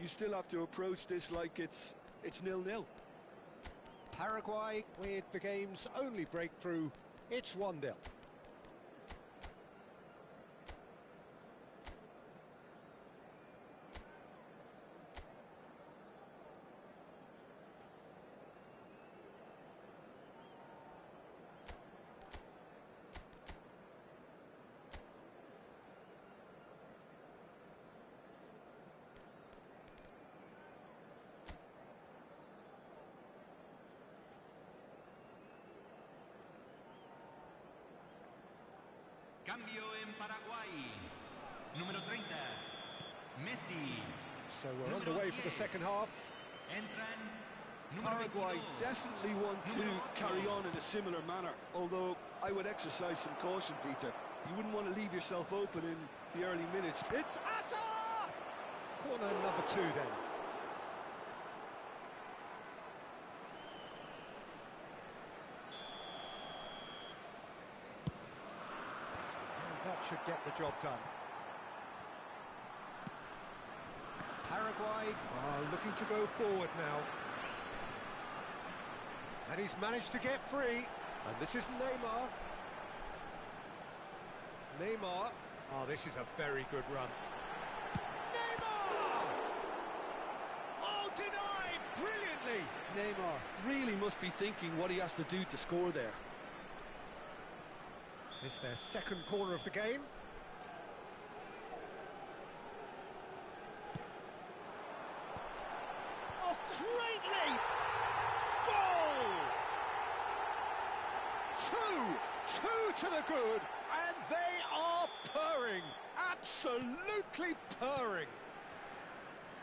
you still have to approach this like it's 0-0. Paraguay with the game's only breakthrough. It's 1-0. Cambio en Paraguay. Número 30, Messi. So we're on the way for the second half. Entran Paraguay definitely want to carry on in a similar manner, although I would exercise some caution, Peter. You wouldn't want to leave yourself open in the early minutes. It's Asa! Corner number 2 then. And that should get the job done. Paraguay are looking to go forward now. And he's managed to get free. And this is Neymar. Neymar. Oh, this is a very good run. Neymar! Oh, denied brilliantly! Neymar really must be thinking what he has to do to score there. It's their second corner of the game. Oh, great leap! Goal! Two to the good, and they are purring, absolutely purring.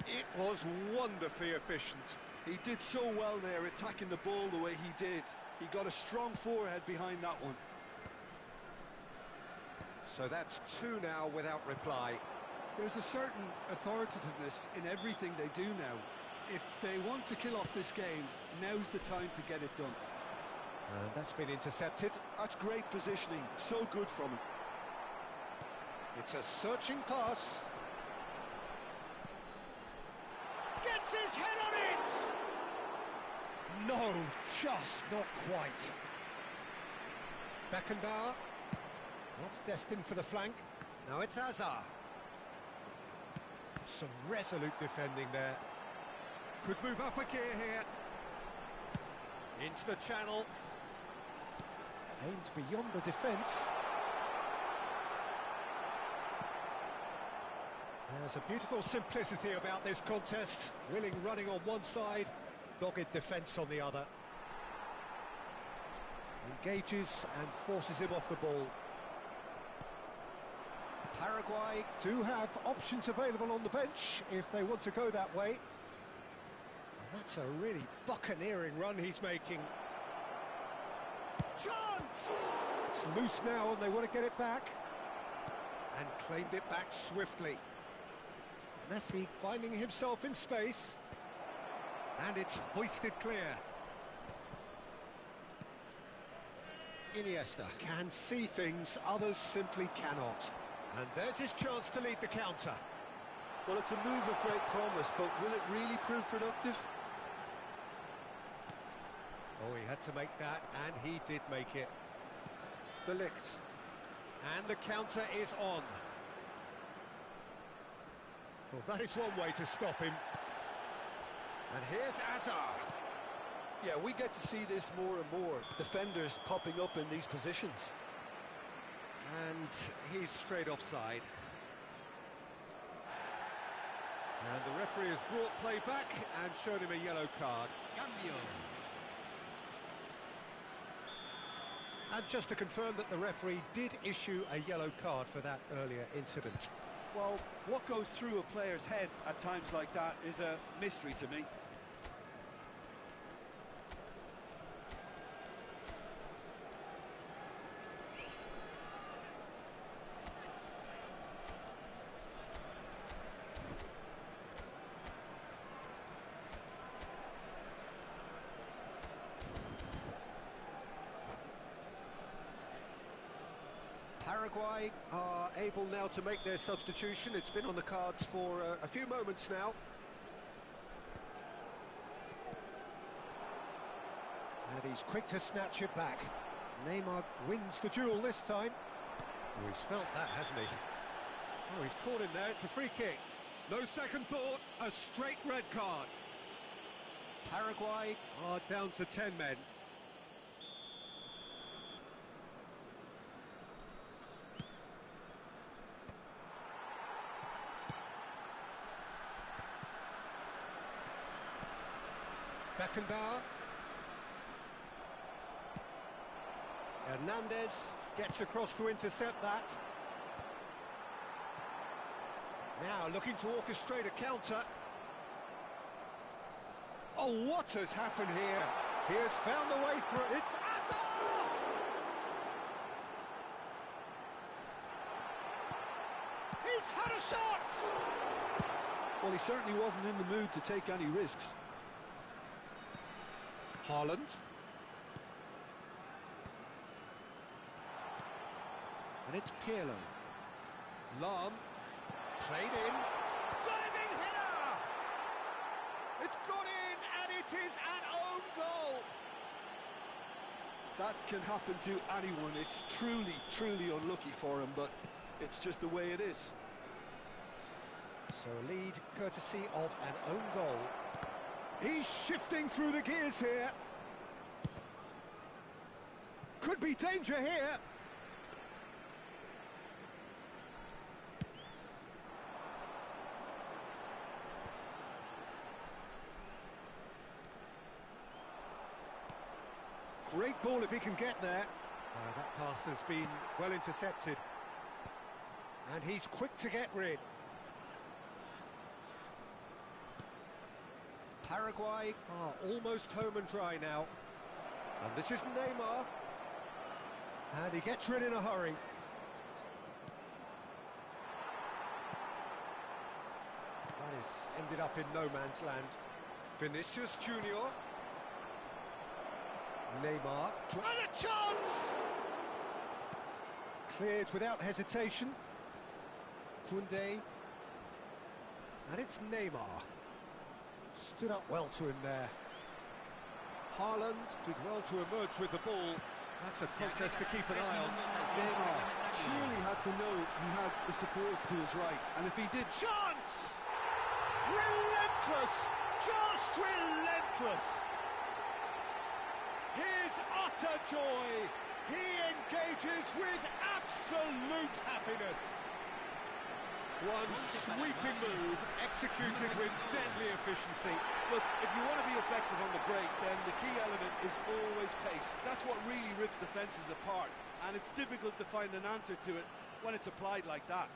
It was wonderfully efficient. He did so well there, attacking the ball the way he did. He got a strong forehead behind that one. So that's 2 now without reply. There's a certain authoritativeness in everything they do now. If they want to kill off this game, now's the time to get it done. And that's been intercepted. That's great positioning, so good from him. It's a searching pass. Gets his head on it! No, just not quite. Beckenbauer. That's destined for the flank. Now it's Hazard. Some resolute defending there. Could move up a gear here. Into the channel. Aimed beyond the defence. There's a beautiful simplicity about this contest. Willing running on one side, dogged defence on the other. Engages and forces him off the ball. Paraguay do have options available on the bench if they want to go that way. And that's a really buccaneering run he's making. Chance! It's loose now and they want to get it back. And claimed it back swiftly. Messi finding himself in space. And it's hoisted clear. Iniesta can see things others simply cannot. And there's his chance to lead the counter. Well, it's a move of great promise, but will it really prove productive? Oh, he had to make that, and he did make it. De Ligt. And the counter is on. Well, that is one way to stop him. And here's Hazard. Yeah, we get to see this more and more. Defenders popping up in these positions. And he's straight offside. And the referee has brought play back and shown him a yellow card. Cambio. And just to confirm that the referee did issue a yellow card for that earlier incident. Well, what goes through a player's head at times like that is a mystery to me. Paraguay are able now to make their substitution. It's been on the cards for a few moments now. And he's quick to snatch it back. Neymar wins the duel this time. Oh, he's felt that, hasn't he? Oh, he's caught him there. It's a free kick. No second thought, a straight red card. Paraguay are down to 10 men. Beckenbauer. Hernandez gets across to intercept that. Now looking to orchestrate a counter. Oh, what has happened here? He has found the way through. It's Hazard! He's had a shot! Well, he certainly wasn't in the mood to take any risks. Haaland. And it's Pirlo. Lahm. Played in. Diving header! It's gone in, and it is an own goal! That can happen to anyone. It's truly, truly unlucky for him, but it's just the way it is. So a lead courtesy of an own goal. He's shifting through the gears here. Could be danger here. Great ball if he can get there. That pass has been well intercepted. And he's quick to get rid. Paraguay are almost home and dry now. And this is Neymar. And he gets rid in a hurry. That is ended up in no man's land. Vinicius Junior. Neymar. And a chance! Cleared without hesitation. Koundé. And it's Neymar. Stood up well to him there. Haaland did well to emerge with the ball. That's a contest to keep an eye on. Neymar surely had to know he had the support to his right, and if he did... Chance! Relentless! Just relentless! His utter joy! He engages with absolute happiness! One sweeping move, executed with deadly efficiency. Look, if you want to be effective on the break, then the key element is always pace. That's what really rips defences apart, and it's difficult to find an answer to it when it's applied like that.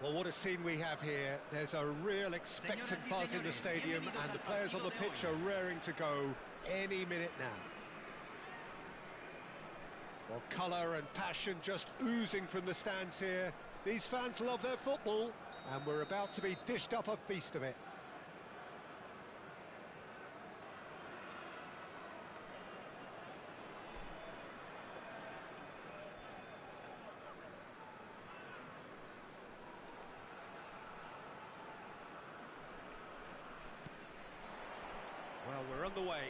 Well, what a scene we have here. There's a real expectant buzz in the stadium, and the players on the pitch are raring to go any minute now. Well, colour and passion just oozing from the stands here. These fans love their football, and we're about to be dished up a feast of it. Well, we're on the way.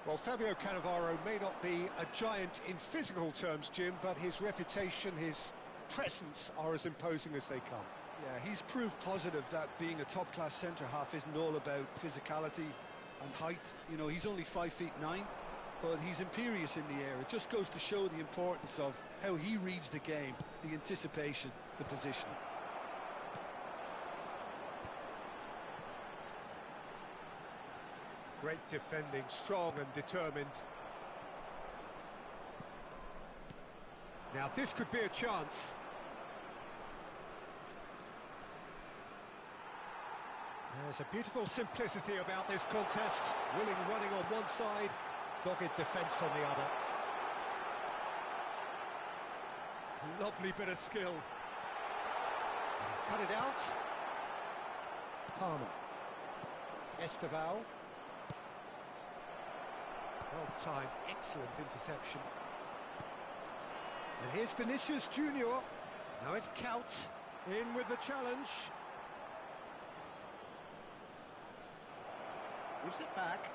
Well, Fabio Cannavaro may not be a giant in physical terms, Jim, but his reputation, his presence are as imposing as they come. Yeah, he's proved positive that being a top-class centre-half isn't all about physicality and height. You know, he's only 5'9", but he's imperious in the air. It just goes to show the importance of how he reads the game, the anticipation, the positioning. Great defending, strong and determined. Now this could be a chance. There's a beautiful simplicity about this contest. Willing running on one side, dogged defence on the other. Lovely bit of skill. He's cut it out. Palmer. Esteval. Well-timed, excellent interception. And here's Vinicius Junior. Now it's Kaut in with the challenge. Gives it back.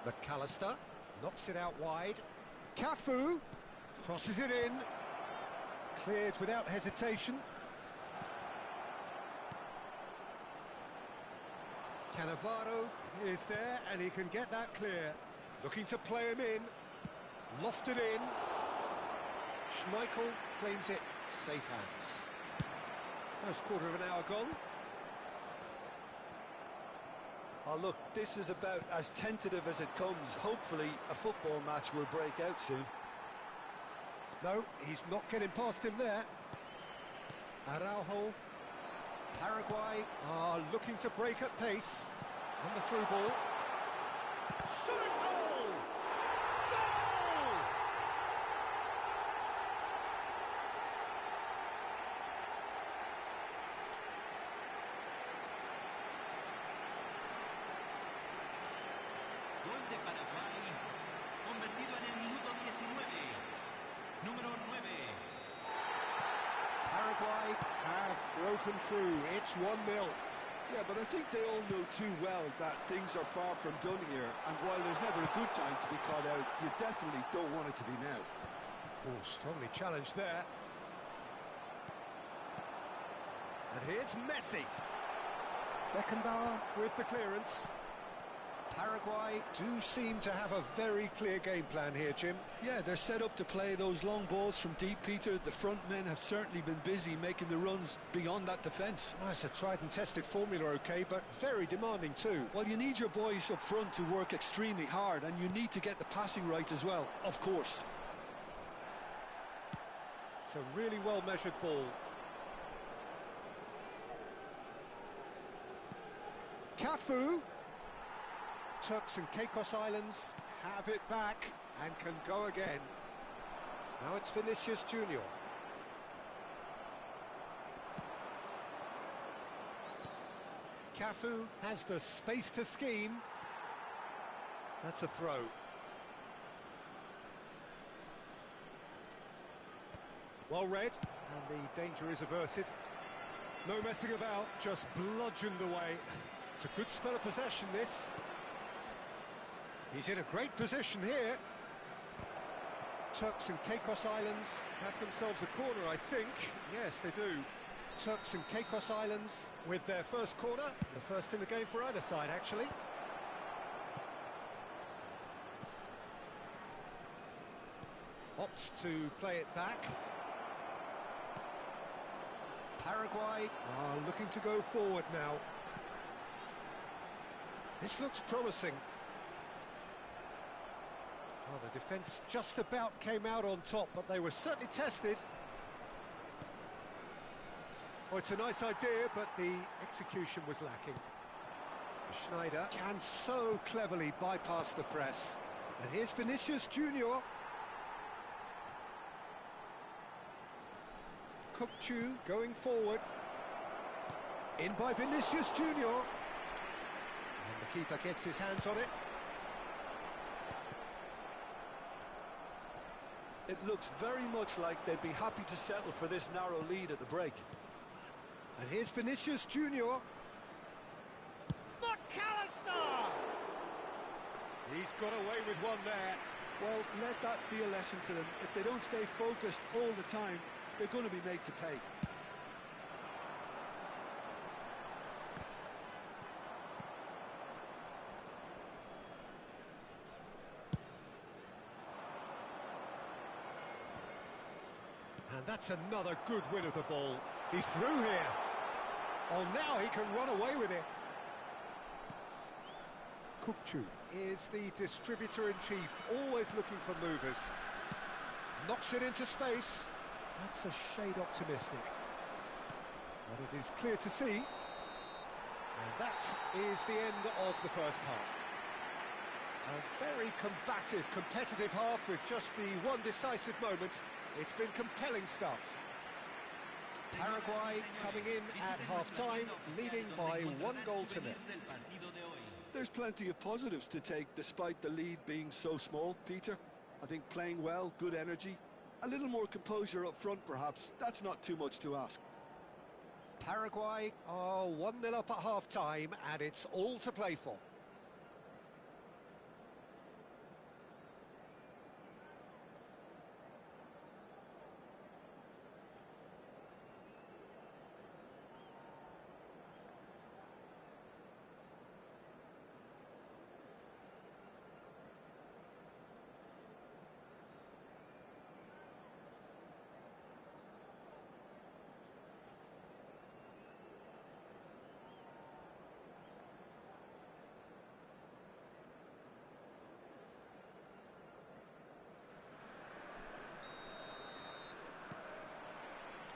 McAllister knocks it out wide. Cafu crosses it in. Cleared without hesitation. Cannavaro is there and he can get that clear. Looking to play him in. Lofted in. Schmeichel claims it. Safe hands. First quarter of an hour gone. Oh, look, this is about as tentative as it comes. Hopefully, a football match will break out soon. No, he's not getting past him there. Araujo. Paraguay are looking to break at pace. And the through ball. Shot and goal! Goal! Gol de Paraguay, convertido en el minuto 19. Número 9. Paraguay have broken through. It's 1-0. Yeah, but I think they all know too well that things are far from done here, and while there's never a good time to be caught out, you definitely don't want it to be now. Oh, strongly challenged there. And here's Messi. Beckenbauer with the clearance. Paraguay do seem to have a very clear game plan here, Jim. Yeah, they're set up to play those long balls from deep, Peter. The front men have certainly been busy making the runs beyond that defence. Well, it's a tried and tested formula, OK, but very demanding too. Well, you need your boys up front to work extremely hard, and you need to get the passing right as well, of course. It's a really well-measured ball. Cafu. Turks and Caicos Islands have it back and can go again. Now it's Vinicius Junior. Cafu has the space to scheme. That's a throw. Well read, and the danger is averted. No messing about, just bludgeoned away. It's a good spell of possession, this. He's in a great position here. Turks and Caicos Islands have themselves a corner, I think. Yes, they do. Turks and Caicos Islands with their first corner. The first in the game for either side, actually. Opts to play it back. Paraguay are looking to go forward now. This looks promising. Well, the defence just about came out on top, but they were certainly tested. Oh, it's a nice idea, but the execution was lacking. Schneider can so cleverly bypass the press. And here's Vinicius Junior. Kukçu going forward. In by Vinicius Junior. And the keeper gets his hands on it. It looks very much like they'd be happy to settle for this narrow lead at the break. And here's Vinicius Junior. McAllister! He's got away with one there. Well, let that be a lesson to them. If they don't stay focused all the time, they're going to be made to pay. And that's another good win of the ball. He's through here. Oh, now he can run away with it. Kukçu is the distributor-in-chief, always looking for movers. Knocks it into space. That's a shade optimistic. But it is clear to see. And that is the end of the first half. A very combative, competitive half with just the one decisive moment. It's been compelling stuff. Paraguay coming in at half-time, leading by 1-0-0. There's plenty of positives to take despite the lead being so small, Peter. I think playing well, good energy, a little more composure up front perhaps, that's not too much to ask. Paraguay are 1-0 up at half-time and it's all to play for.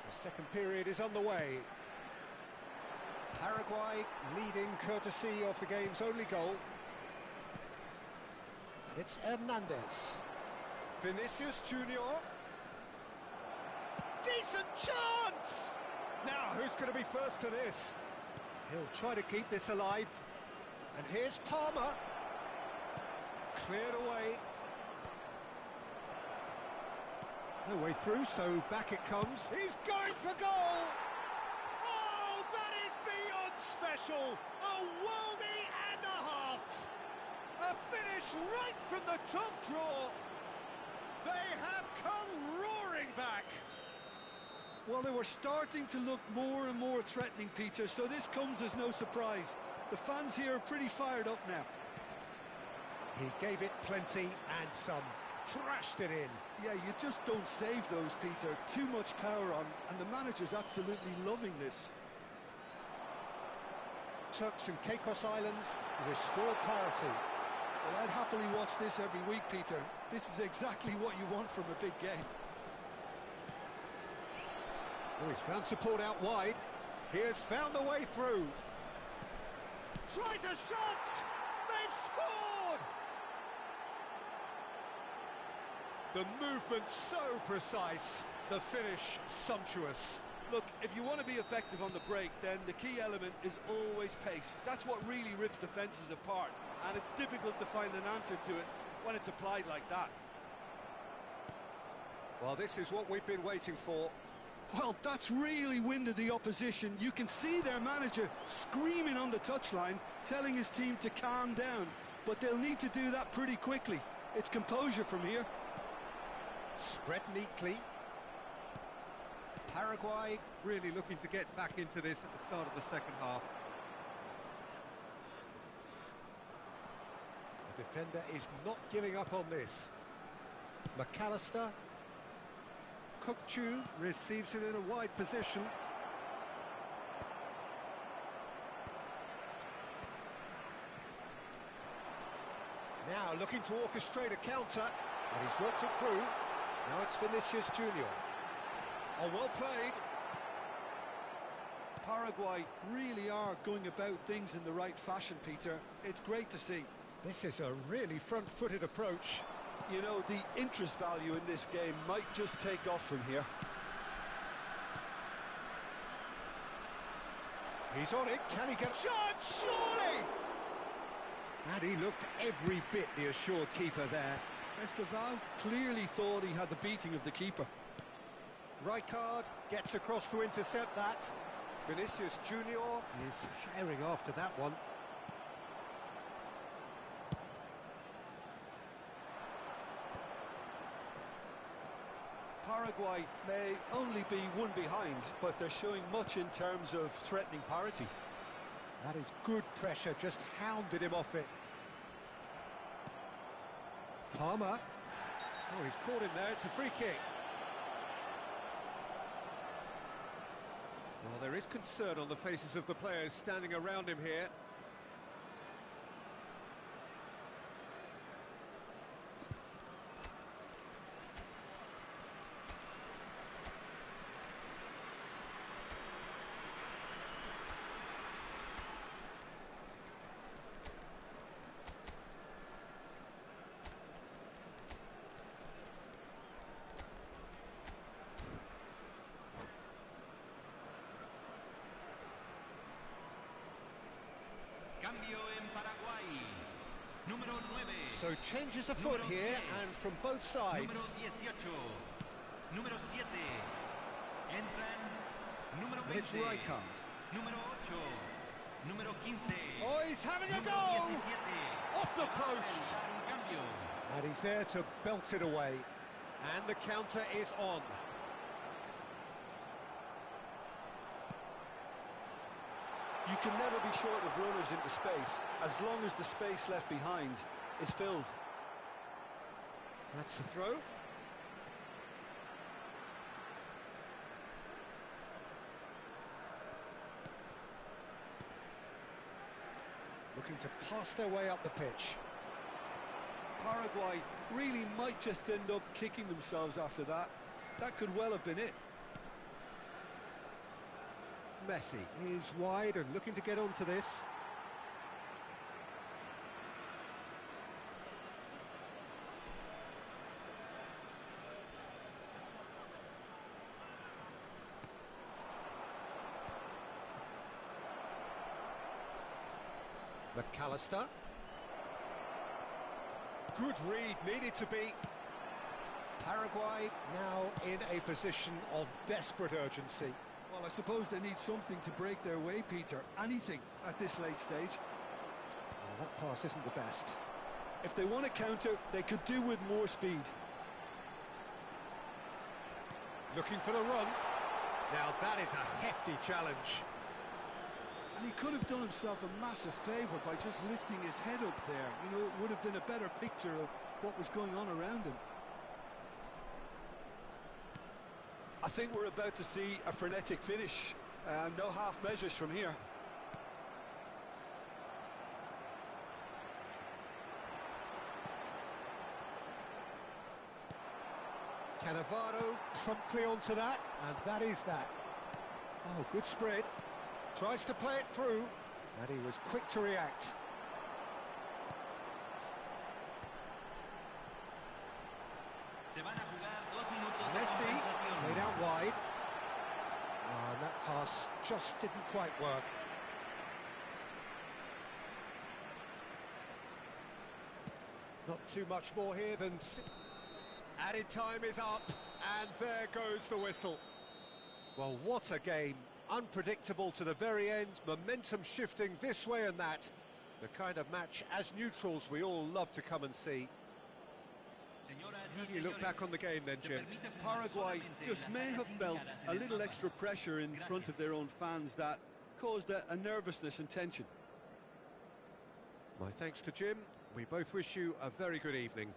The second period is underway. Paraguay leading courtesy of the game's only goal. And it's Hernandez. Vinicius Junior. Decent chance! Now, who's going to be first to this? He'll try to keep this alive. And here's Palmer. Cleared away. No way through, so back it comes. He's going for goal! Oh, that is beyond special! A worldie and a half! A finish right from the top draw! They have come roaring back! Well, they were starting to look more and more threatening, Peter, so this comes as no surprise. The fans here are pretty fired up now. He gave it plenty and some. Thrashed it in. Yeah, you just don't save those, Peter. Too much power on, and the manager's absolutely loving this. Turks and Caicos Islands restore parity. Well, I'd happily watch this every week, Peter. This is exactly what you want from a big game. Oh, he's found support out wide. He has found a way through. Tries a shot! They've scored! The movement so precise, the finish sumptuous. Look, if you want to be effective on the break, then the key element is always pace. That's what really rips defences apart, and it's difficult to find an answer to it when it's applied like that. Well, this is what we've been waiting for. Well, that's really winded the opposition. You can see their manager screaming on the touchline, telling his team to calm down, but they'll need to do that pretty quickly. It's composure from here. Spread neatly. Paraguay really looking to get back into this at the start of the second half. The defender is not giving up on this. McAllister. Kukçu receives it in a wide position. Now looking to orchestrate a counter, and he's worked it through. Now it's Vinicius Junior. Oh, well played. Paraguay really are going about things in the right fashion, Peter. It's great to see. This is a really front-footed approach. You know, the interest value in this game might just take off from here. He's on it. Can he get a shot? Surely! And he looked every bit the assured keeper there. Esteval clearly thought he had the beating of the keeper. Rijkaard gets across to intercept that. Vinicius Junior is herring after that one. Paraguay may only be one behind, but they're showing much in terms of threatening parity. That is good pressure, just hounded him off it. Palmer. Oh, he's caught him there, it's a free kick. Well, there is concern on the faces of the players standing around him here. Cambio en Paraguay. Número 9. So changes afoot Número here 10. and from both sides. Número 18. Número 7. Entran. Número And it's 20. Rijkaard. Número 8. Número 15. Oh, he's having a Número goal! 17. Off the Va a post! realizar un cambio. And he's there to belt it away. And the counter is on. You can never be short of runners into space, as long as the space left behind is filled. That's the throw. Looking to pass their way up the pitch. Paraguay really might just end up kicking themselves after that. That could well have been it. Messi is wide and looking to get onto this. McAllister. Good read, needed to be. Paraguay now in a position of desperate urgency. Well, I suppose they need something to break their way, Peter. Anything at this late stage. Well, that pass isn't the best. If they want to counter, they could do with more speed. Looking for the run. Now that is a hefty challenge. And he could have done himself a massive favour by just lifting his head up there. You know, it would have been a better picture of what was going on around him. I think we're about to see a frenetic finish. No half measures from here. Cannavaro promptly onto that, and that is that. Oh, good spread. Tries to play it through, and he was quick to react. Se van a jugar 2 minutos de Messi compensación. played out wide. And that pass just didn't quite work. Not too much more here than... Added time is up, and there goes the whistle. Well, what a game. Unpredictable to the very end, momentum shifting this way and that. The kind of match, as neutrals, we all love to come and see. How do you look back on the game then, Jim? Paraguay just may have felt a little extra pressure in front of their own fans that caused a nervousness and tension. My thanks to Jim. We both wish you a very good evening.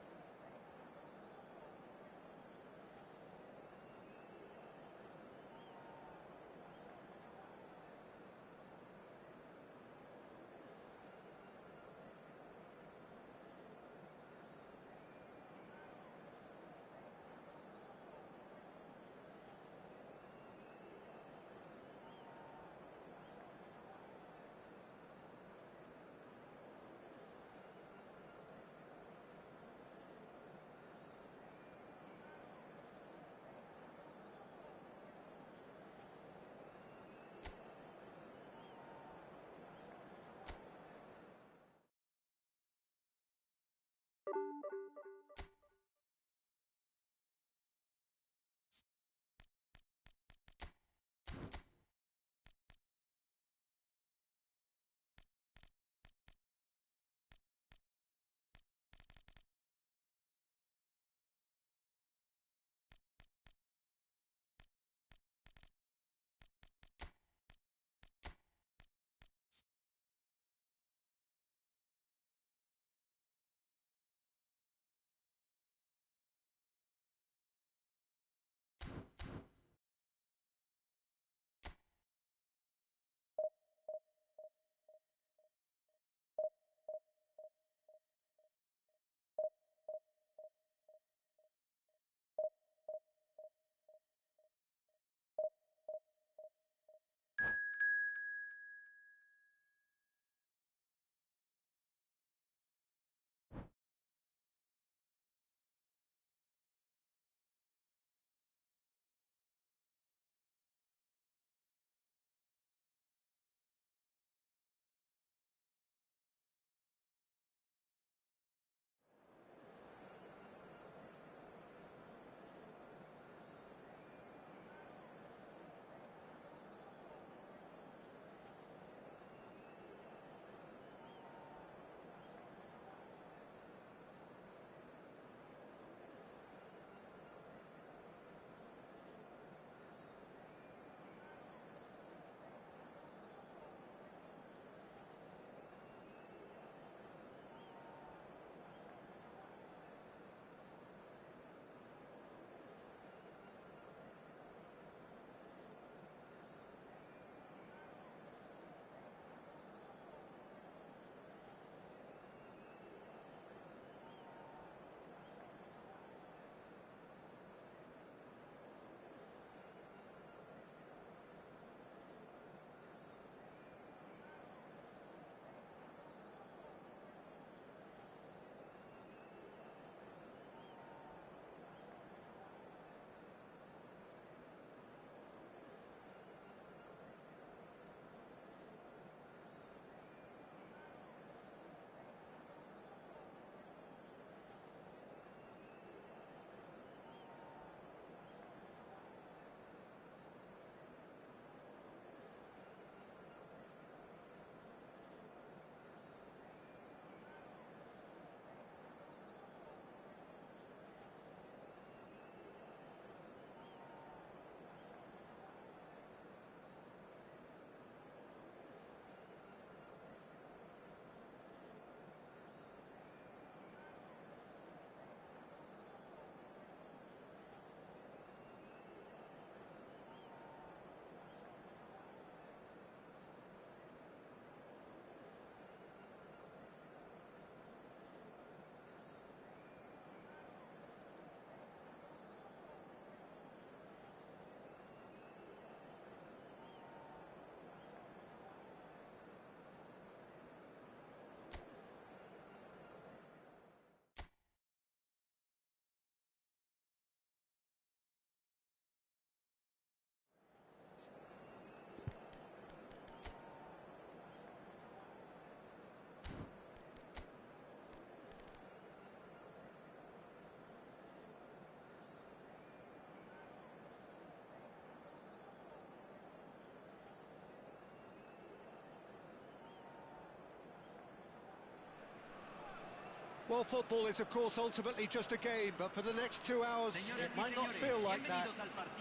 Well, football is, of course, ultimately just a game, but for the next 2 hours, it might not feel like that.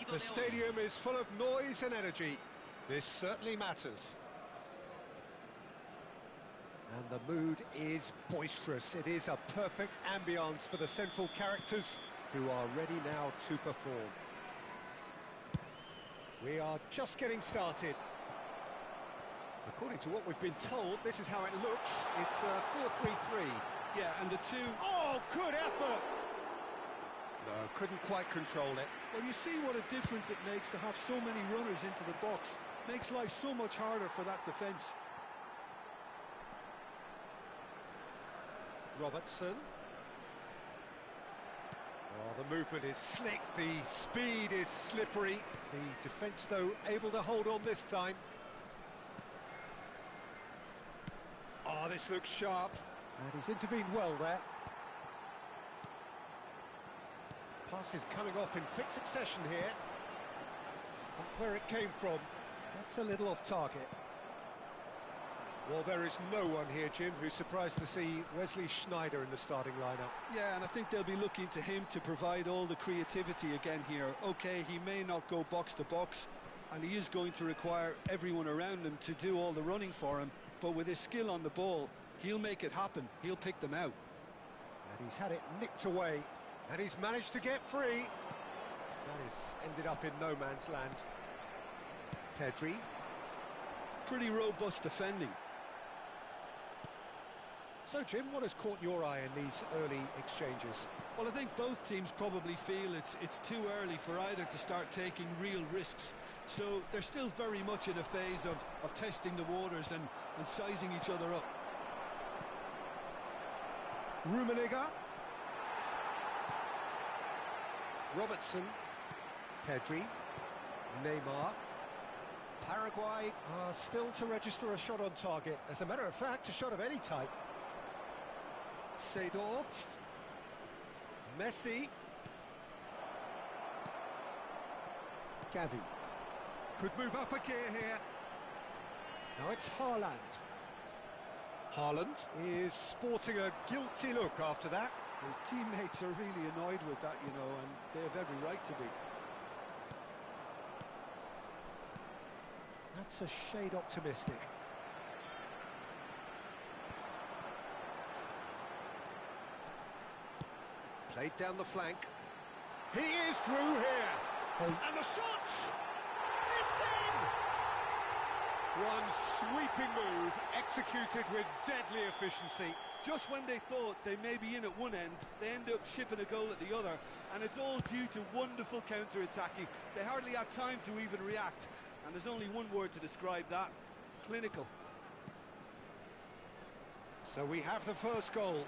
The stadium is full of noise and energy. This certainly matters. And the mood is boisterous. It is a perfect ambience for the central characters who are ready now to perform. We are just getting started. According to what we've been told, this is how it looks. It's 4-3-3. Yeah, and the two... Oh, good effort! No, couldn't quite control it. Well, you see what a difference it makes to have so many runners into the box. Makes life so much harder for that defence. Robertson. Oh, the movement is slick, the speed is slippery. The defence, though, able to hold on this time. Oh, this looks sharp. And he's intervened well there. Pass is coming off in quick succession here. But where it came from, that's a little off target. Well, there is no one here, Jim, who's surprised to see Wesley Sneijder in the starting lineup. Yeah, and I think they'll be looking to him to provide all the creativity again here. OK, he may not go box to box, and he is going to require everyone around him to do all the running for him, but with his skill on the ball, he'll make it happen. He'll pick them out. And he's had it nicked away, and he's managed to get free. That has ended up in no man's land. Pedri. Pretty robust defending. So, Jim, what has caught your eye in these early exchanges? Well, I think both teams probably feel it's too early for either to start taking real risks. So they're still very much in a phase of testing the waters and sizing each other up. Rummenigge. Robertson. Pedri. Neymar. Paraguay are still to register a shot on target. As a matter of fact, a shot of any type. Seedorf. Messi. Gavi. Could move up a gear here. Now it's Haaland. Haaland is sporting a guilty look after that. His teammates are really annoyed with that, you know, and they have every right to be. That's a shade optimistic. Played down the flank. He is through here. Oh. And the shot! It's in! One sweeping move, executed with deadly efficiency. Just when they thought they may be in at one end, they end up shipping a goal at the other, and it's all due to wonderful counter-attacking. They hardly had time to even react, and there's only one word to describe that: clinical. So we have the first goal.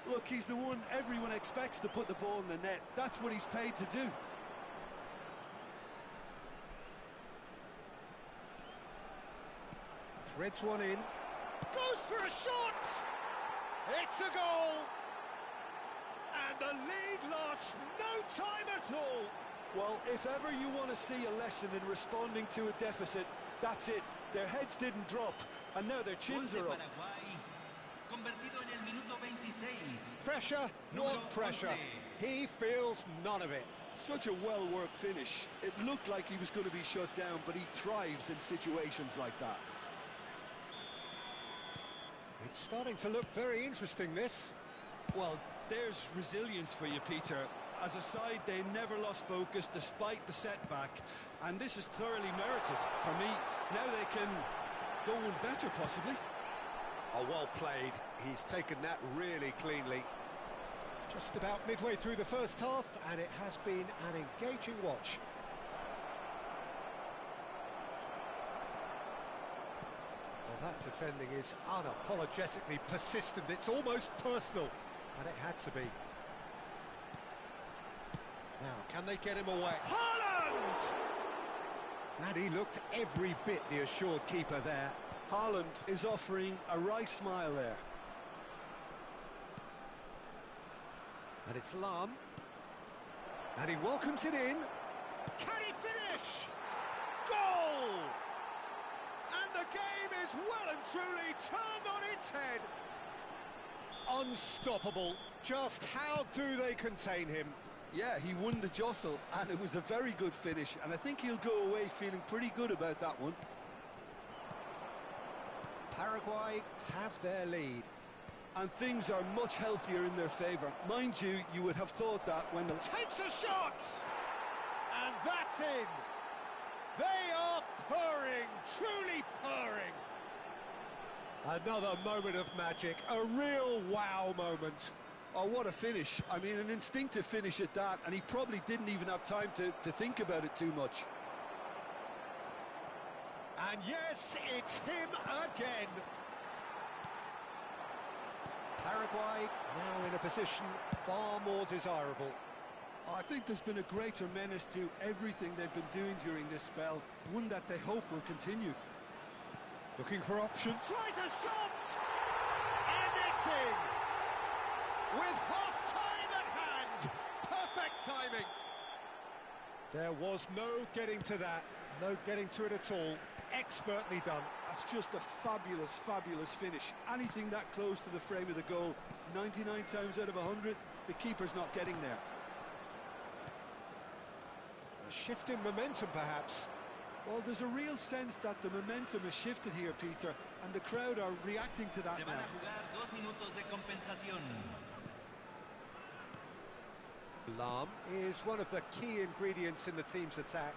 Look, he's the one everyone expects to put the ball in the net. That's what he's paid to do. Threads one in. Goes for a shot! It's a goal! And the lead lost no time at all. Well, if ever you want to see a lesson in responding to a deficit, that's it. Their heads didn't drop, and now their chins are up. Pressure, not pressure. He feels none of it. Such a well-worked finish. It looked like he was going to be shut down, but he thrives in situations like that. It's starting to look very interesting, this. Well, there's resilience for you, Peter. As a side, they never lost focus despite the setback, and this is thoroughly merited. For me, now they can go one better, possibly. Oh, well played. He's taken that really cleanly. Just about midway through the first half, and it has been an engaging watch. Well, that defending is unapologetically persistent. It's almost personal, and it had to be. Now, can they get him away? Haaland! And he looked every bit the assured keeper there. Haaland is offering a wry smile there. And it's Lahm. And he welcomes it in. Can he finish? Goal! And the game is well and truly turned on its head. unstoppable. Just how do they contain him? Yeah, he won the jostle, and it was a very good finish, and I think he'll go away feeling pretty good about that one. Paraguay have their lead. And things are much healthier in their favour. Mind you, you would have thought that when the... Takes a shot! And that's in! They are purring, truly purring! Another moment of magic, a real wow moment. Oh, what a finish. I mean, an instinctive finish at that, and he probably didn't even have time to think about it too much. And yes, it's him again. Paraguay now in a position far more desirable. I think there's been a greater menace to everything they've been doing during this spell, one that they hope will continue. Looking for options. Tries a shot! And it's in! With half-time at hand! Perfect timing! There was no getting to that, no getting to it at all. Expertly done. That's just a fabulous, fabulous finish. Anything that close to the frame of the goal, 99 times out of 100, the keeper's not getting there. A shift in momentum, perhaps. Well, there's a real sense that the momentum has shifted here, Peter, and the crowd are reacting to that Se van now. a jugar 2 minutos de compensación. Lahm is one of the key ingredients in the team's attack.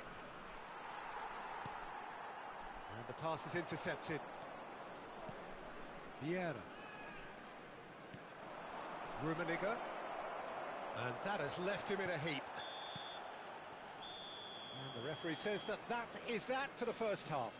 And the pass is intercepted. Vieira. Rummenigge. And that has left him in a heap. And the referee says that is that for the first half.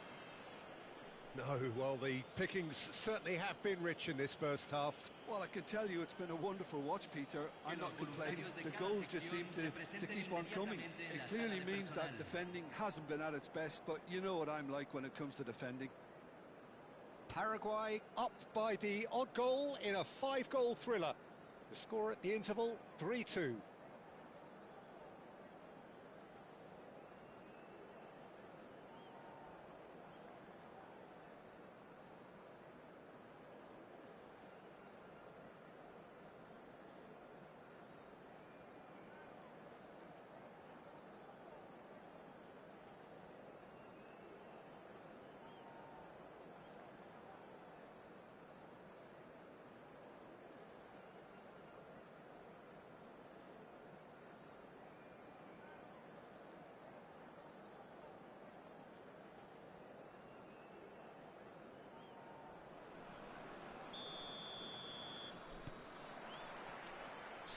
No, well, the pickings certainly have been rich in this first half. Well, I can tell you it's been a wonderful watch, Peter. I'm not complaining. The goals just seem to keep on coming. It clearly means that defending hasn't been at its best, but you know what I'm like when it comes to defending. Paraguay up by the odd goal in a 5-goal thriller. The score at the interval, 3-2.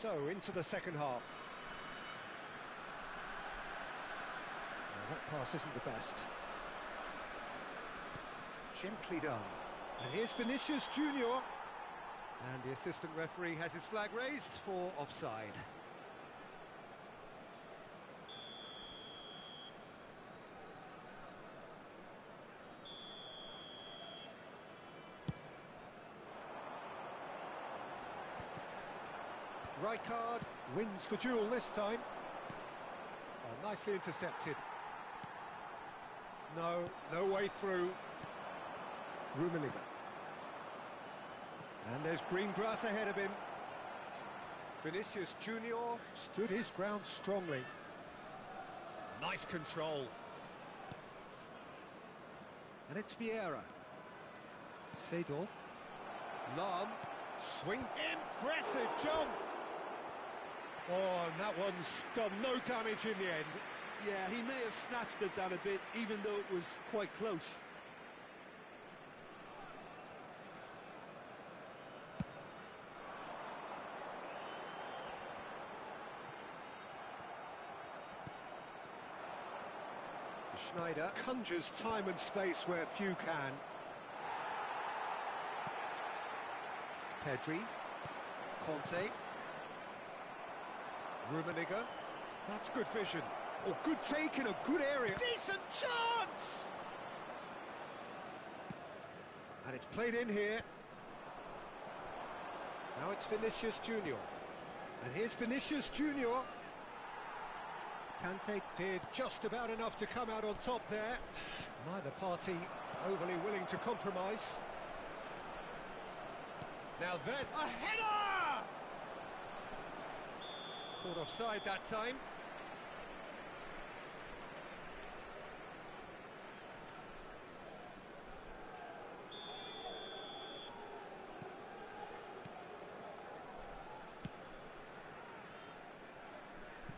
So, into the second half. Well, that pass isn't the best. Gently done. And here's Vinicius Junior. And the assistant referee has his flag raised for offside. Rijkaard wins the duel this time. Oh, nicely intercepted. No way through. Rummenigge. And there's green grass ahead of him. Vinicius Junior stood his ground strongly. Nice control. And it's Vieira. Seedorf. Lahm swings. Impressive jump. Oh, and that one's done no damage in the end. Yeah, he may have snatched at that a bit, even though it was quite close. Schneider conjures time and space where few can. Pedri. Conte. Rummenigge. That's good vision. Oh, good take in a good area. Decent chance! And it's played in here. Now it's Vinicius Junior. And here's Vinicius Junior. Kante did just about enough to come out on top there. Neither party overly willing to compromise. Now there's a header! Caught offside that time.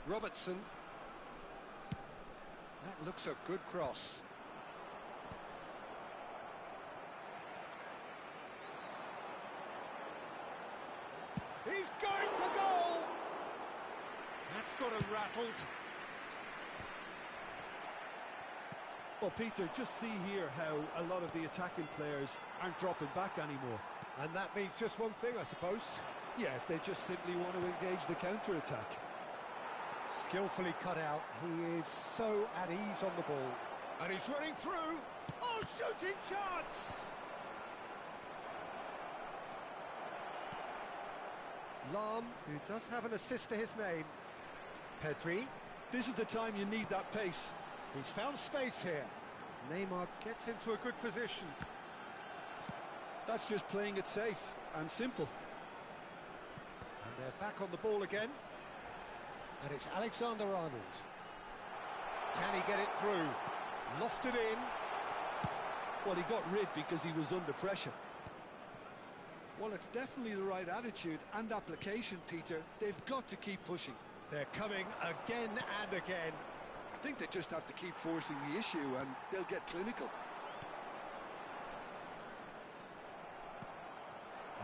Robertson. That looks a good cross. He's going for goal! That's got him rattled. Well, Peter, just see here how a lot of the attacking players aren't dropping back anymore. And that means just one thing, I suppose. Yeah, they just simply want to engage the counter-attack. Skillfully cut out. He is so at ease on the ball. And he's running through. Oh, shooting chance! Lahm, who does have an assist to his name. Pedri. This is the time you need that pace. He's found space here. Neymar gets into a good position. That's just playing it safe and simple. And they're back on the ball again. And it's Alexander-Arnold. Can he get it through? Lofted in. Well, he got rid because he was under pressure. Well, it's definitely the right attitude and application, Peter. They've got to keep pushing. They're coming again and again. I think they just have to keep forcing the issue and they'll get clinical.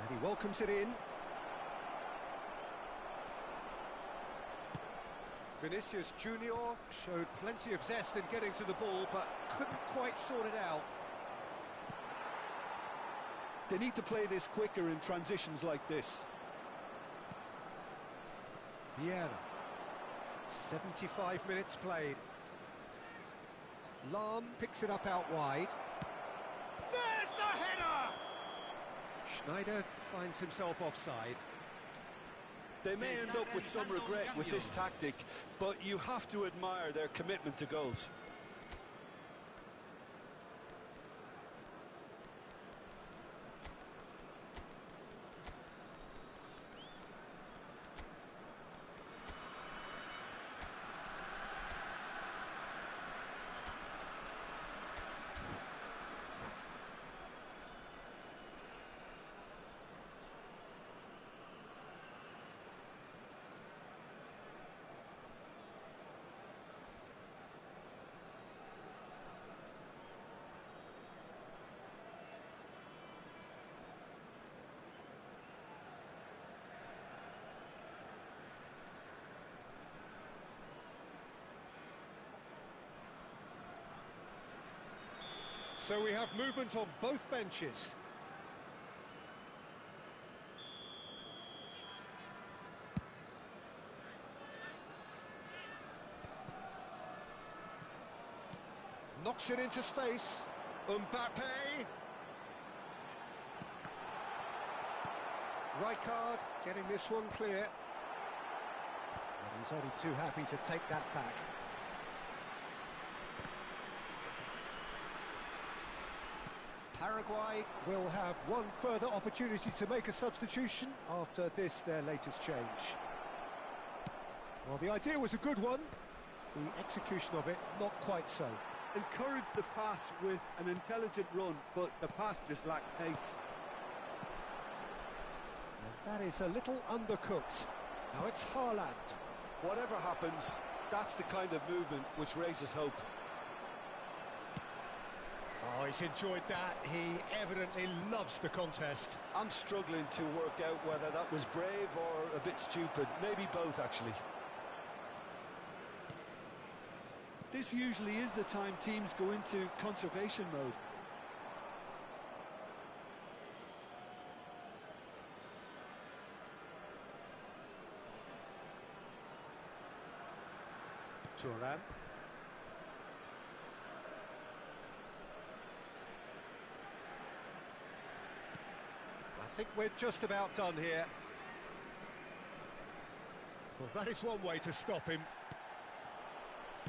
And he welcomes it in. Vinicius Junior showed plenty of zest in getting to the ball, but couldn't quite sort it out. They need to play this quicker in transitions like this. Vieira. 75 minutes played. Lahm picks it up out wide. There's the header! Schneider finds himself offside. They may end up with some regret with this tactic, but you have to admire their commitment to goals. So we have movement on both benches. Knocks it into space. Mbappe. Rijkaard getting this one clear. And he's only too happy to take that back. Paraguay will have one further opportunity to make a substitution after this, their latest change. Well, the idea was a good one. The execution of it, not quite so. Encourage the pass with an intelligent run, but the pass just lacked pace. And that is a little undercooked. Now it's Haaland. Whatever happens, that's the kind of movement which raises hope. Oh, he's enjoyed that. He evidently loves the contest. I'm struggling to work out whether that was brave or a bit stupid. Maybe both, actually. This usually is the time teams go into conservation mode. Thuram. I think we're just about done here. Well, that is one way to stop him.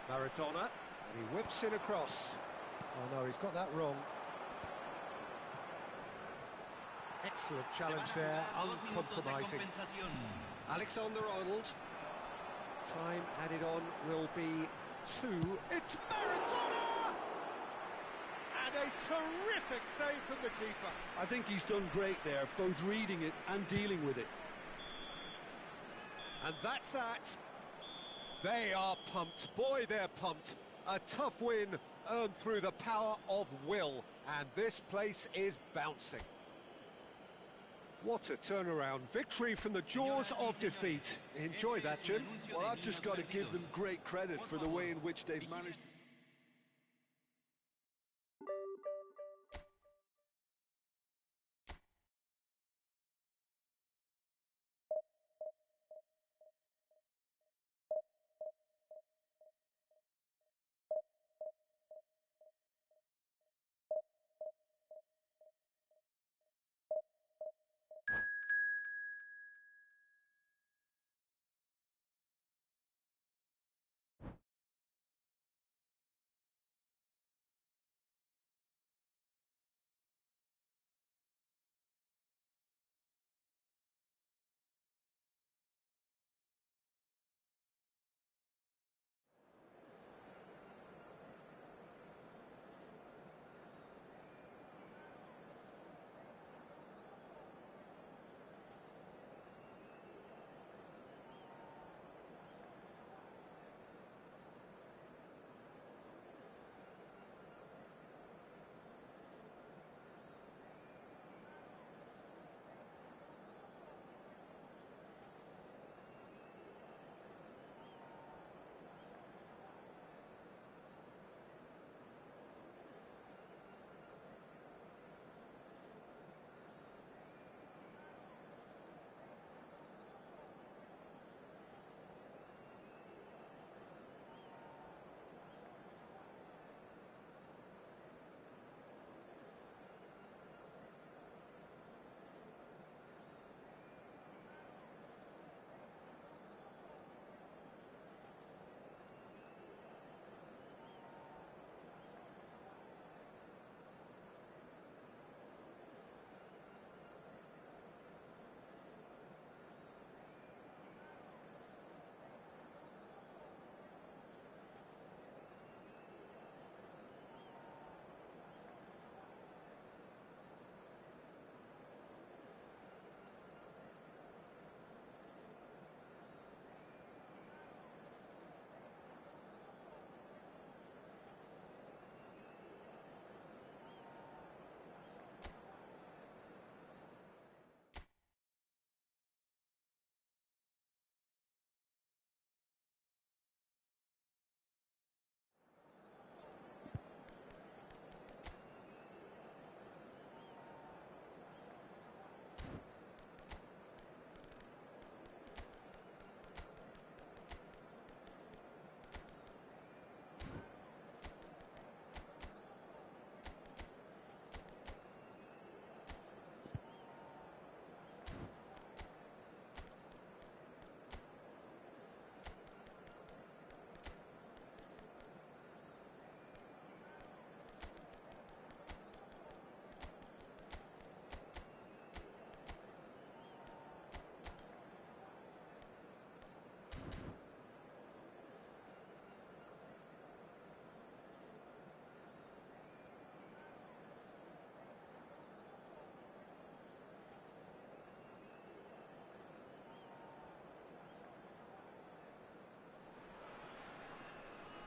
Maradona. And he whips in across. Oh no, he's got that wrong. Excellent challenge there, uncompromising. Alexander-Arnold. Time added on will be 2. It's Maradona! And a terrific save from the keeper. I think he's done great there, both reading it and dealing with it. And that's that. They are pumped. Boy, they're pumped. A tough win earned through the power of will. And this place is bouncing. What a turnaround. Victory from the jaws of defeat. Enjoy that, Jim. Well, I've just got to give them great credit for the way in which they've managed to...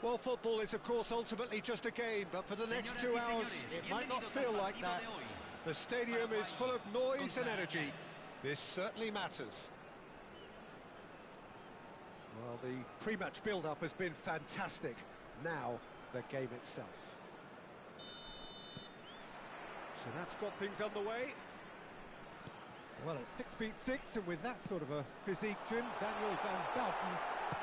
Well, football is, of course, ultimately just a game, but for the next 2 hours, it might not feel like that. The stadium is full of noise and energy. This certainly matters. Well, the pre-match build-up has been fantastic. Now, the game itself. So that's got things underway. Well, at 6'6", and with that sort of a physique, Jim, Daniel van Buyten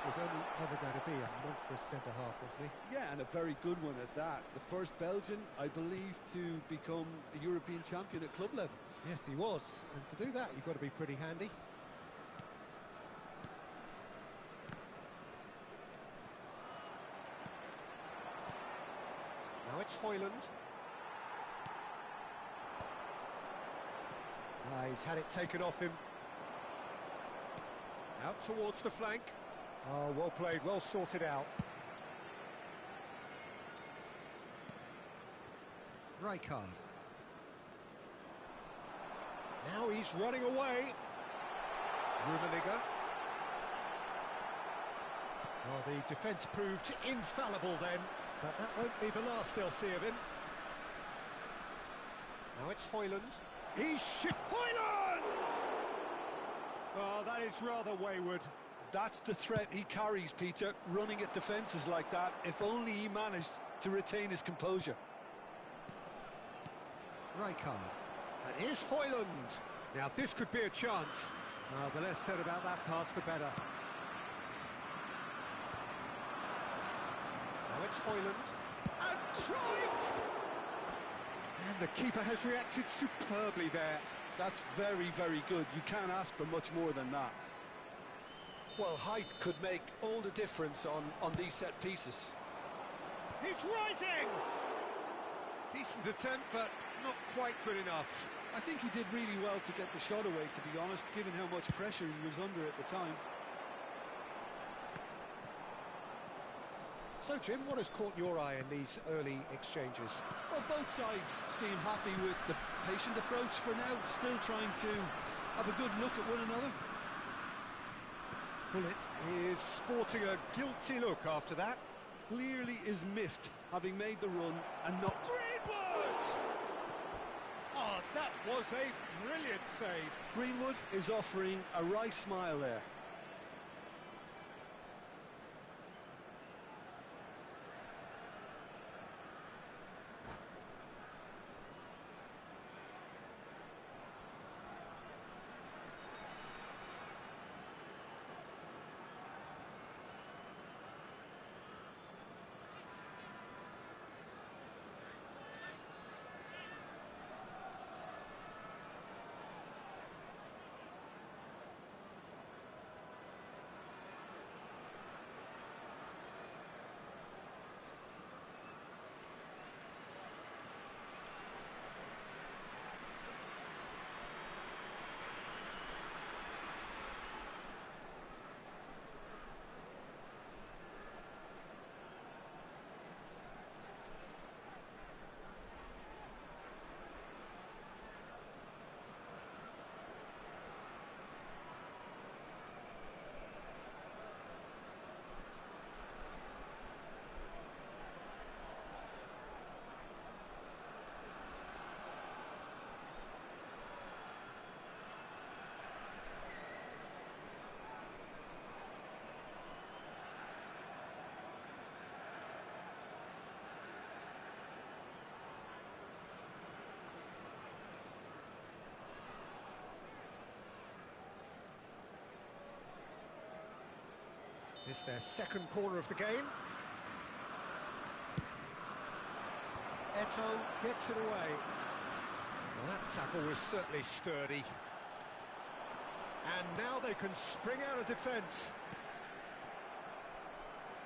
was only ever going to be a monstrous centre-half, wasn't he? Yeah, and a very good one at that. The first Belgian, I believe, to become a European champion at club level. Yes, he was. And to do that, you've got to be pretty handy. Now it's Højlund. He's had it taken off him. Out towards the flank. Oh, well played, well sorted out. Rijkaard. Now he's running away. Rummenigge. Well, the defence proved infallible then, but that won't be the last they'll see of him. Now it's Højlund. Højlund! Oh, that is rather wayward. That's the threat he carries, Peter, running at defences like that, if only he managed to retain his composure. Rijkaard. And here's Højlund. Now this could be a chance. The less said about that pass, the better. Now it's Højlund. And Cruyff! And the keeper has reacted superbly there. That's very, very good. You can't ask for much more than that. Well, height could make all the difference on these set pieces. He's rising! Decent attempt, but not quite good enough. I think he did really well to get the shot away, to be honest, given how much pressure he was under at the time. So, Jim, what has caught your eye in these early exchanges? Well, both sides seem happy with the patient approach for now, still trying to have a good look at one another. Gullit is sporting a guilty look after that. Clearly is miffed, having made the run and not... Greenwood! Oh, that was a brilliant save. Greenwood is offering a wry smile there. It's their second corner of the game. Eto'o gets it away. Well, that tackle was certainly sturdy. And now they can spring out of defence.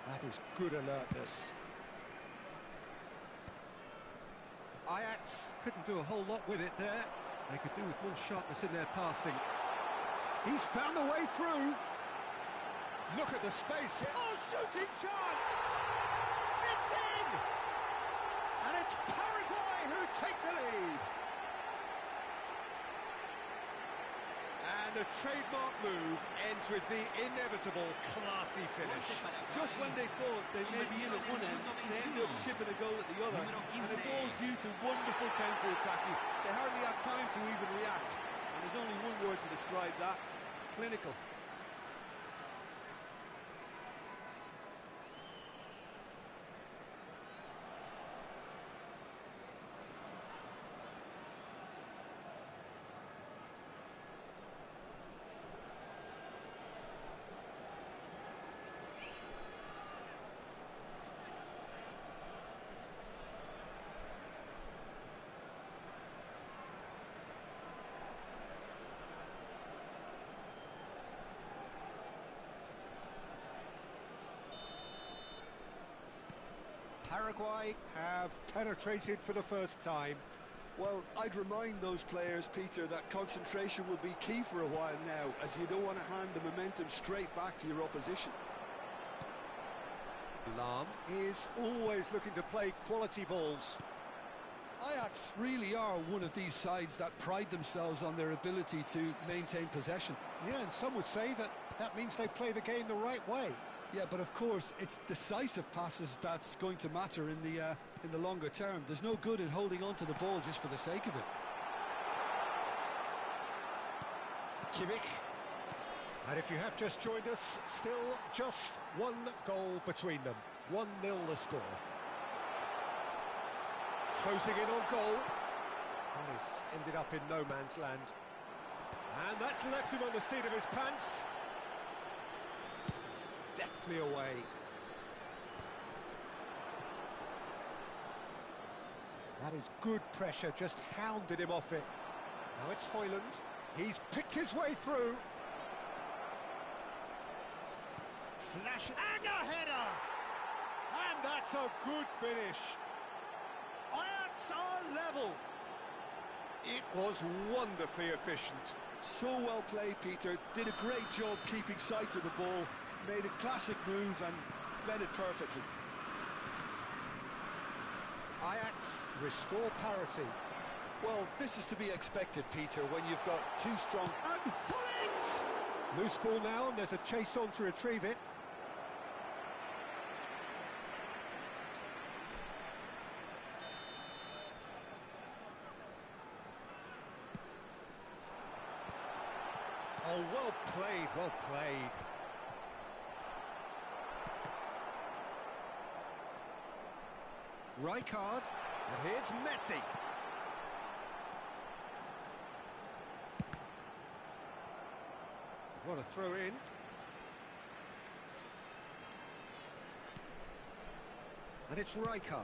That is good alertness. Ajax couldn't do a whole lot with it there. They could do with more sharpness in their passing. He's found a way through. Look at the space here. Oh, shooting chance! It's in! And it's Paraguay who take the lead. And the trademark move ends with the inevitable classy finish. Just when they thought they may be in at one end, they end up shipping a goal at the other. And it's all due to wonderful counter-attacking. They hardly have time to even react. And there's only one word to describe that: clinical. Paraguay have penetrated for the first time. Well, I'd remind those players, Peter, that concentration will be key for a while now, as you don't want to hand the momentum straight back to your opposition. Lahm is always looking to play quality balls. Ajax really are one of these sides that pride themselves on their ability to maintain possession. Yeah, and some would say that that means they play the game the right way. Yeah, but of course, it's decisive passes that's going to matter in the longer term. There's no good in holding on to the ball just for the sake of it. Kimmich. And if you have just joined us, still just one goal between them. 1-0 the score. Closing in on goal. And it's ended up in no man's land. And that's left him on the seat of his pants. Deftly away. That is good pressure, just hounded him off it. Now it's Højlund. He's picked his way through. Flash and a header! And that's a good finish. Ajax are level. It was wonderfully efficient. So well played, Peter. Did a great job keeping sight of the ball. Made a classic move and read it perfectly. Ajax restore parity. Well, this is to be expected, Peter, when you've got two strong... And Højlund! Loose ball now, and there's a chase on to retrieve it. Oh, well played, well played. Rijkaard, and here's Messi. What a throw in. And it's Rijkaard.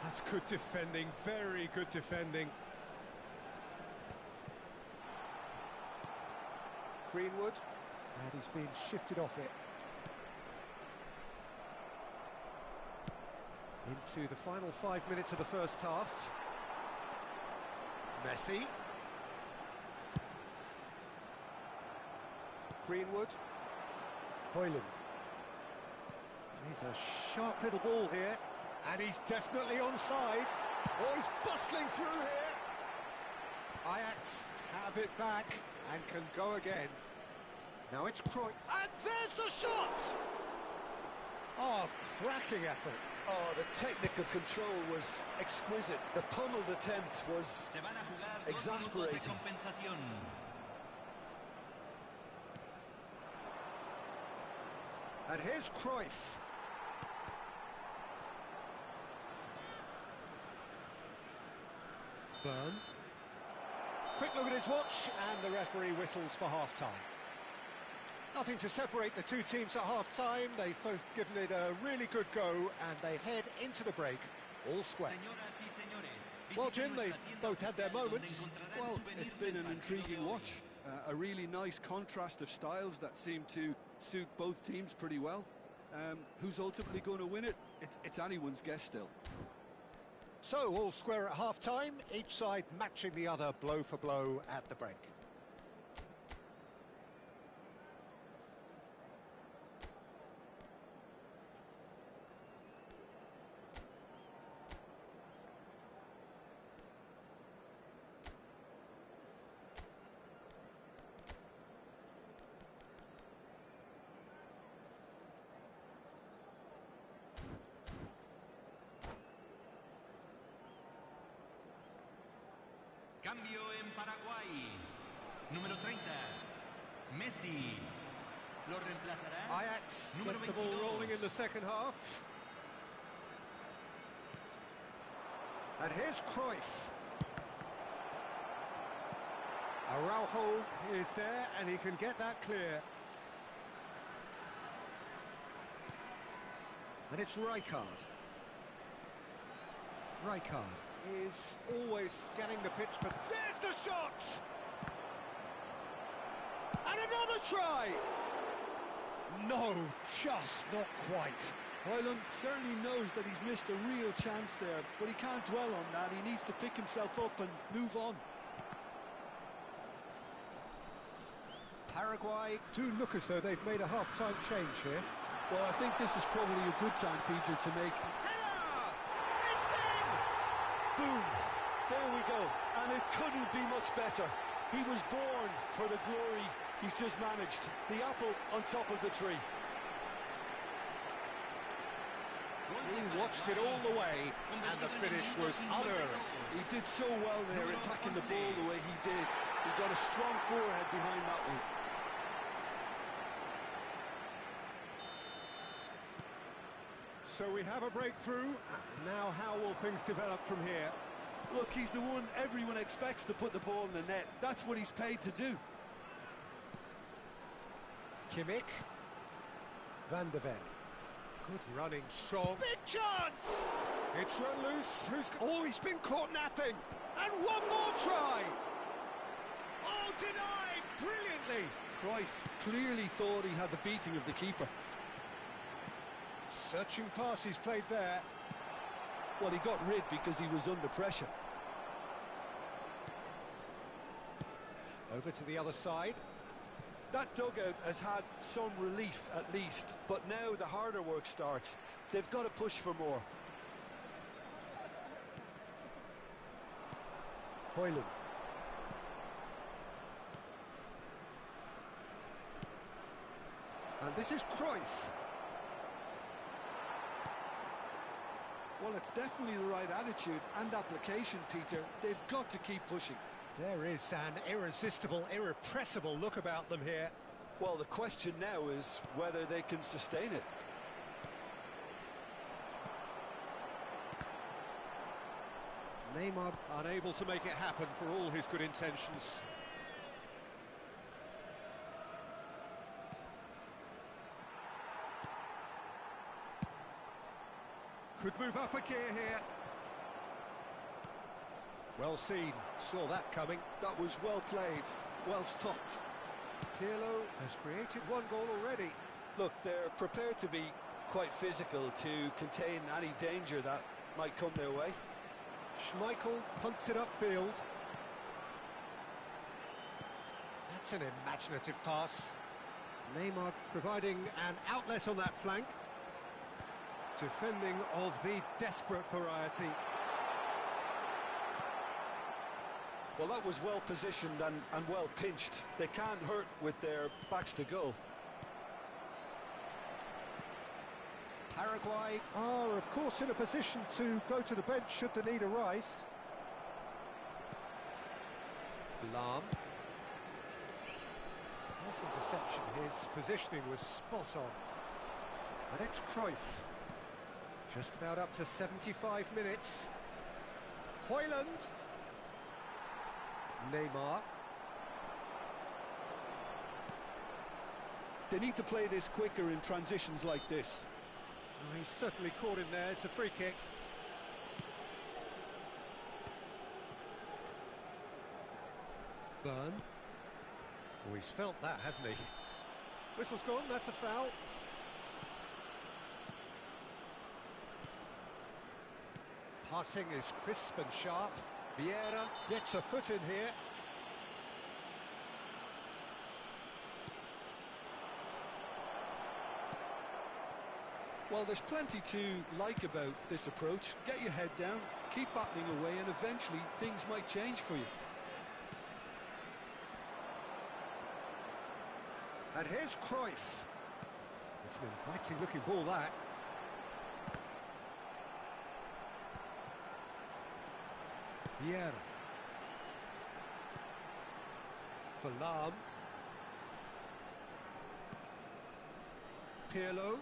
That's good defending, very good defending. Greenwood, and he's been shifted off it. Into the final 5 minutes of the first half. Messi. Greenwood. Højlund. He's a sharp little ball here. And he's definitely onside. Oh, he's bustling through here. Ajax have it back and can go again. Now it's Cruyff. And there's the shot! Oh, cracking effort. Oh, the technical control was exquisite. The pummeled attempt was exasperating. And here's Cruyff. Burn. Quick look at his watch, and the referee whistles for half-time. Nothing to separate the two teams at half-time. They've both given it a really good go, and they head into the break all square. Well, Jim, they've both had their moments. Well, it's been an intriguing watch. A really nice contrast of styles that seem to suit both teams pretty well. Who's ultimately going to win it? It's anyone's guess still. So, all square at half-time, each side matching the other blow for blow at the break. Cambio en Paraguay. Número 30, Messi. Lo reemplazará. Ajax número get the ball 22. rolling in the second half. And here's Cruyff. Araujo is there, and he can get that clear. And it's Rijkaard. Rijkaard is always scanning the pitch for... There's the shot! And another try! No, just not quite. Hoyland certainly knows that he's missed a real chance there, but he can't dwell on that. He needs to pick himself up and move on. Paraguay do look as though they've made a half-time change here. Well, I think this is probably a good time, Peter, to make... Header! It's in! Boom! There we go. And it couldn't be much better. He was born for the glory he's just managed. The apple on top of the tree. He watched it all the way, and the finish was unearned. He did so well there, attacking the ball the way he did. He got a strong forehead behind that one. So we have a breakthrough. Now how will things develop from here? Look, he's the one everyone expects to put the ball in the net. That's what he's paid to do. Kimmich. Van der Ven. Good running, strong. Big chance! It's run loose. Oh, he's been caught napping. And one more try. Oh, denied brilliantly. Cruyff clearly thought he had the beating of the keeper. Searching pass he's played there. Well, he got rid because he was under pressure. Over to the other side. That dugout has had some relief at least, but now the harder work starts. They've got to push for more. Hoyland. And this is Cruyff. Well, it's definitely the right attitude and application, Peter. They've got to keep pushing. There is an irresistible, irrepressible look about them here. Well, the question now is whether they can sustain it. Neymar unable to make it happen for all his good intentions. Could move up a gear here. Well seen, saw that coming. That was well played, well stopped. Pirlo has created one goal already. Look, they're prepared to be quite physical to contain any danger that might come their way. Schmeichel punts it upfield. That's an imaginative pass. Neymar providing an outlet on that flank. Defending of the desperate variety. Well, that was well positioned and well pinched. They can't hurt with their backs to goal. Paraguay are, of course, in a position to go to the bench should the need arise. Lahm. Nice interception. His positioning was spot on. And it's Cruyff. Just about up to 75 minutes. Hoyland. Neymar. They need to play this quicker in transitions like this. Oh, he's certainly caught him there. It's a free kick. Burn. Oh, he's felt that, hasn't he? Whistle's gone, that's a foul. Passing is crisp and sharp. Vieira gets a foot in here. Well, there's plenty to like about this approach. Get your head down, keep battling away, and eventually things might change for you. And here's Cruyff. It's an inviting looking ball, that. Vieira. For Lahm. Pirlo.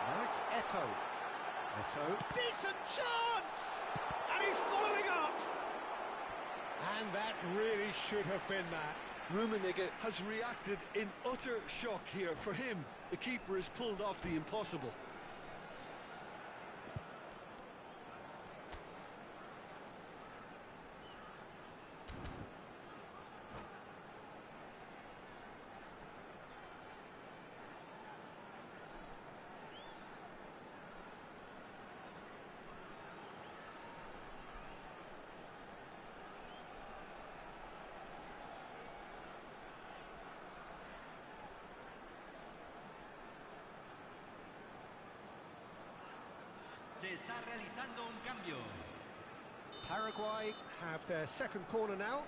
Now it's Eto'o. Eto'o. Decent chance! And he's following up! And that really should have been that. Rummenigge has reacted in utter shock here. For him, the keeper has pulled off the impossible. está realizando un cambio. Paraguay have their second corner now.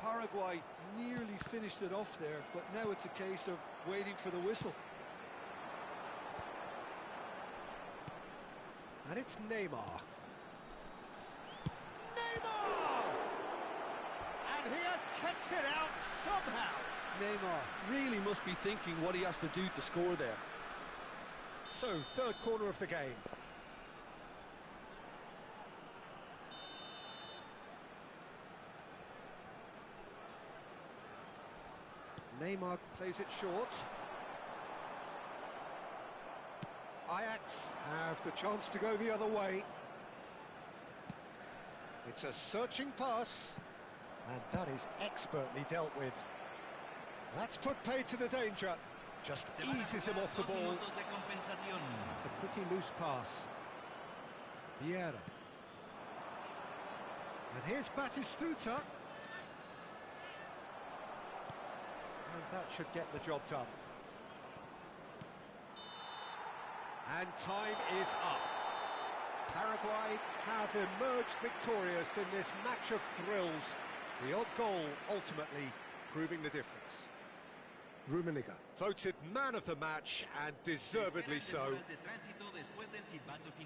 Paraguay nearly finished it off there, but now it's a case of waiting for the whistle. And it's Neymar. Neymar! And he has kept it out somehow. Neymar really must be thinking what he has to do to score there. So, third corner of the game. Neymar plays it short. Ajax have the chance to go the other way. It's a searching pass, and that is expertly dealt with. That's put paid to the danger. Just eases him off the ball. It's a pretty loose pass. Vieira. And here's Batistuta. And that should get the job done. And time is up. Paraguay have emerged victorious in this match of thrills. The odd goal ultimately proving the difference. Rummenigge voted man of the match, and deservedly so.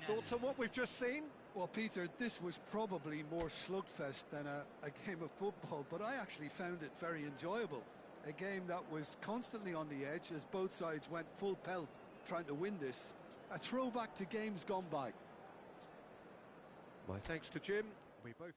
Thoughts on what we've just seen? Well, Peter, this was probably more slugfest than a game of football, but I actually found it very enjoyable. A game that was constantly on the edge as both sides went full pelt trying to win this. A throwback to games gone by. My thanks to Jim. We both...